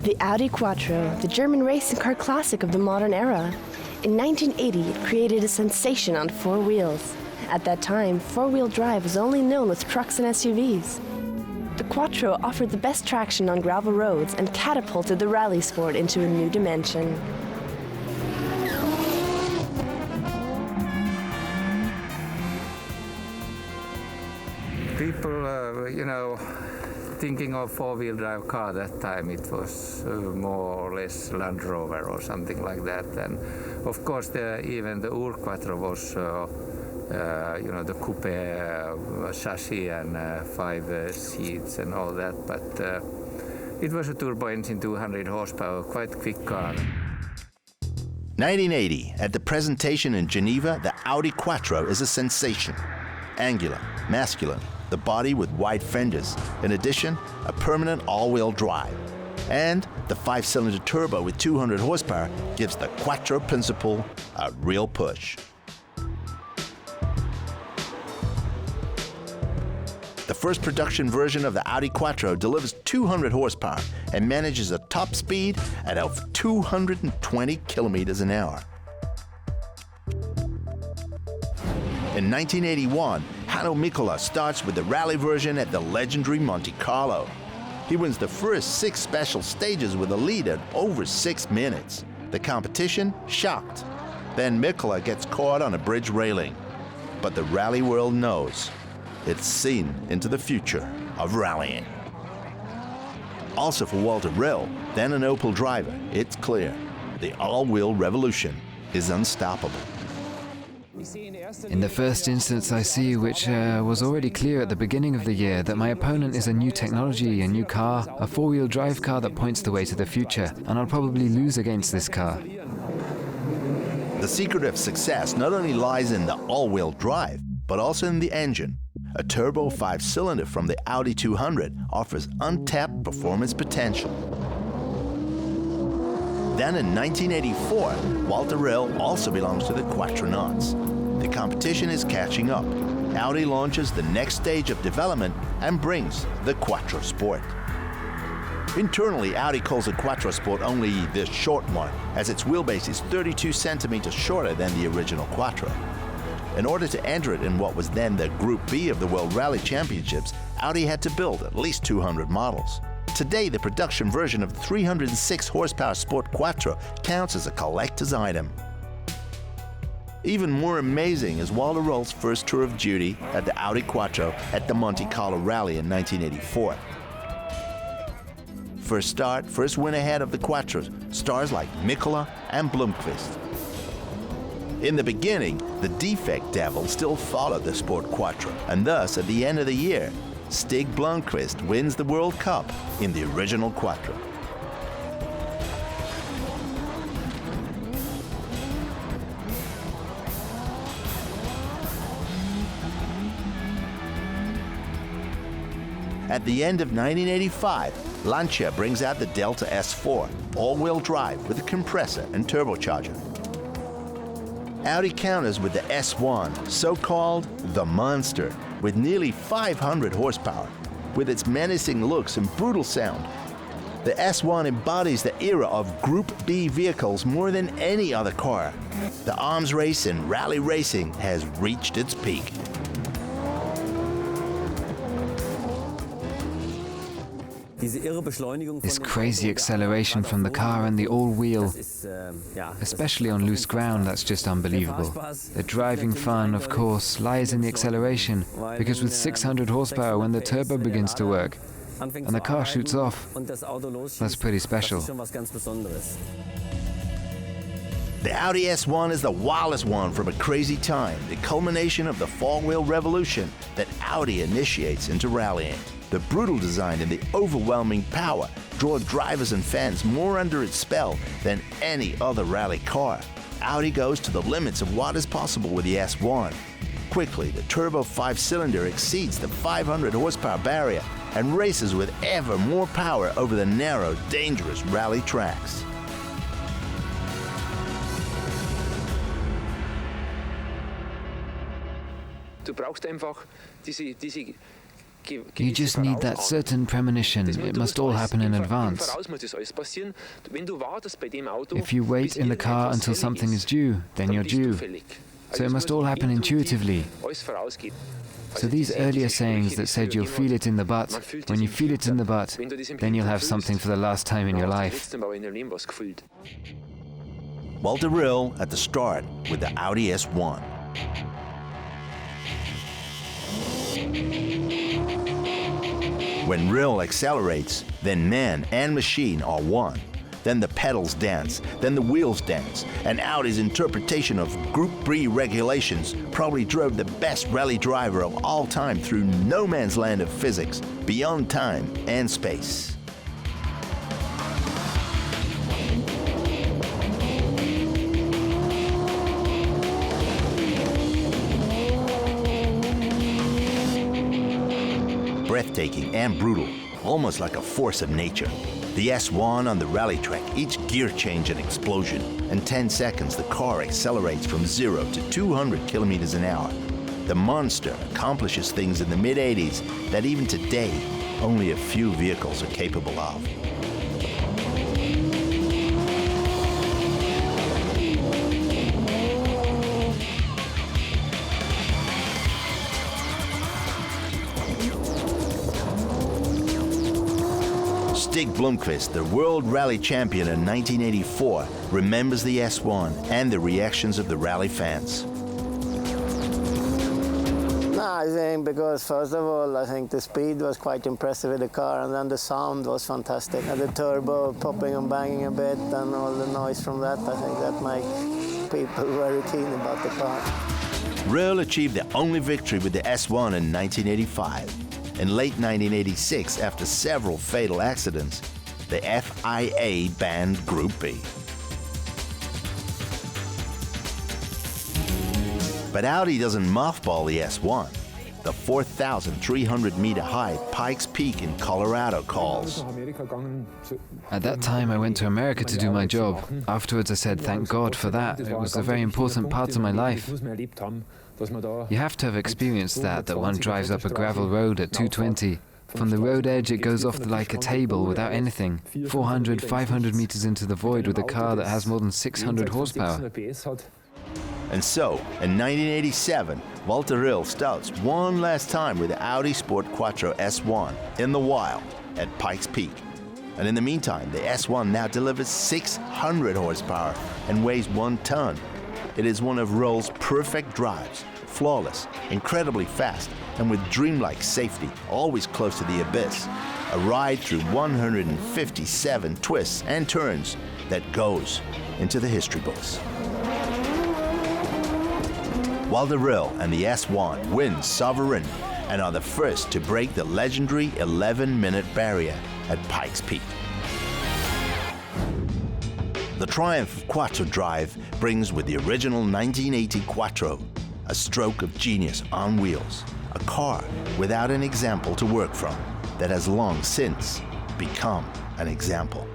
The Audi Quattro, the German racing car classic of the modern era. In 1980, it created a sensation on four wheels. At that time, four-wheel drive was only known with trucks and SUVs. The Quattro offered the best traction on gravel roads and catapulted the rally sport into a new dimension. People, thinking of four-wheel drive car that time, it was more or less Land Rover or something like that. And of course, even the Audi Quattro was, the coupe chassis and 5 seats and all that. But it was a turbo engine, 200 horsepower, quite quick car. 1980, at the presentation in Geneva, the Audi Quattro is a sensation. Angular, masculine, the body with wide fenders. In addition, a permanent all-wheel drive. And the 5-cylinder turbo with 200 horsepower gives the Quattro Principal a real push. The first production version of the Audi Quattro delivers 200 horsepower and manages a top speed at over 220 kilometers an hour. In 1981, Hanno Mikkola starts with the rally version at the legendary Monte Carlo. He wins the first 6 special stages with a lead at over 6 minutes. The competition shocked. Then Mikkola gets caught on a bridge railing. But the rally world knows it's seen into the future of rallying. Also for Walter Röhrl, then an Opel driver, it's clear the all-wheel revolution is unstoppable. In the first instance, I see, which was already clear at the beginning of the year, that my opponent is a new technology, a new car, a four-wheel drive car that points the way to the future, and I'll probably lose against this car. The secret of success not only lies in the all-wheel drive, but also in the engine. A turbo 5-cylinder from the Audi 200 offers untapped performance potential. Then in 1984, Walter Röhrl also belongs to the Quattronauts. The competition is catching up. Audi launches the next stage of development and brings the Quattro Sport. Internally, Audi calls the Quattro Sport only the short one, as its wheelbase is 32 centimeters shorter than the original Quattro. In order to enter it in what was then the Group B of the World Rally Championships, Audi had to build at least 200 models. Today, the production version of the 306 horsepower Sport Quattro counts as a collector's item. Even more amazing is Walter Röhrl's first tour of duty at the Audi Quattro at the Monte Carlo Rally in 1984. First start, first win ahead of the Quattros, stars like Mikkola and Blomqvist. In the beginning, the defect devil still followed the Sport Quattro, and thus, at the end of the year, Stig Blomqvist wins the World Cup in the original Quattro. At the end of 1985, Lancia brings out the Delta S4, all-wheel drive with a compressor and turbocharger. Audi counters with the S1, so-called the Monster, with nearly 500 horsepower. With its menacing looks and brutal sound, the S1 embodies the era of Group B vehicles more than any other car. The arms race in rally racing has reached its peak. This crazy acceleration from the car and the all-wheel, especially on loose ground, that's just unbelievable. The driving fun, of course, lies in the acceleration, because with 600 horsepower, when the turbo begins to work and the car shoots off, that's pretty special. The Audi S1 is the wildest one from a crazy time, the culmination of the four-wheel revolution that Audi initiates into rallying. The brutal design and the overwhelming power draw drivers and fans more under its spell than any other rally car. Audi goes to the limits of what is possible with the S1. Quickly, the turbo 5-cylinder exceeds the 500 horsepower barrier and races with ever more power over the narrow, dangerous rally tracks. Du brauchst einfach diese You just need that certain premonition. It must all happen in advance. If you wait in the car until something is due, then you're due. So it must all happen intuitively. So these earlier sayings that said you'll feel it in the butt, when you feel it in the butt, then you'll have something for the last time in your life. Walter Röhrl at the start with the Audi S1. When Röhrl accelerates, then man and machine are one. Then the pedals dance, then the wheels dance, and Audi's interpretation of Group B regulations probably drove the best rally driver of all time through no man's land of physics, beyond time and space. Breathtaking and brutal, almost like a force of nature. The S1 on the rally track, each gear change an explosion. In 10 seconds, the car accelerates from 0 to 200 kilometers an hour. The monster accomplishes things in the mid-80s that even today, only a few vehicles are capable of. Stig Blomqvist, the World Rally Champion in 1984, remembers the S1 and the reactions of the rally fans. I think because, first of all, I think the speed was quite impressive with the car, and then the sound was fantastic. And the turbo popping and banging a bit, and all the noise from that, I think that makes people very keen about the car. Röhrl achieved the only victory with the S1 in 1985. In late 1986, after several fatal accidents, the FIA banned Group B. But Audi doesn't mothball the S1. The 4,300-meter high Pikes Peak in Colorado calls. At that time, I went to America to do my job. Afterwards, I said, thank God for that. It was a very important part of my life. You have to have experienced that one drives up a gravel road at 220. From the road edge, it goes off like a table without anything. 400, 500 meters into the void with a car that has more than 600 horsepower. And so, in 1987, Walter Röhrl starts one last time with the Audi Sport Quattro S1 in the wild at Pikes Peak. And in the meantime, the S1 now delivers 600 horsepower and weighs 1 ton. It is one of Röhrl's perfect drives, flawless, incredibly fast, and with dreamlike safety, always close to the abyss. A ride through 157 twists and turns that goes into the history books. Walter Röhrl and the S1 win sovereign and are the first to break the legendary 11-minute barrier at Pikes Peak. The triumph of Quattro drive brings with the original 1980 Quattro a stroke of genius on wheels, a car without an example to work from that has long since become an example.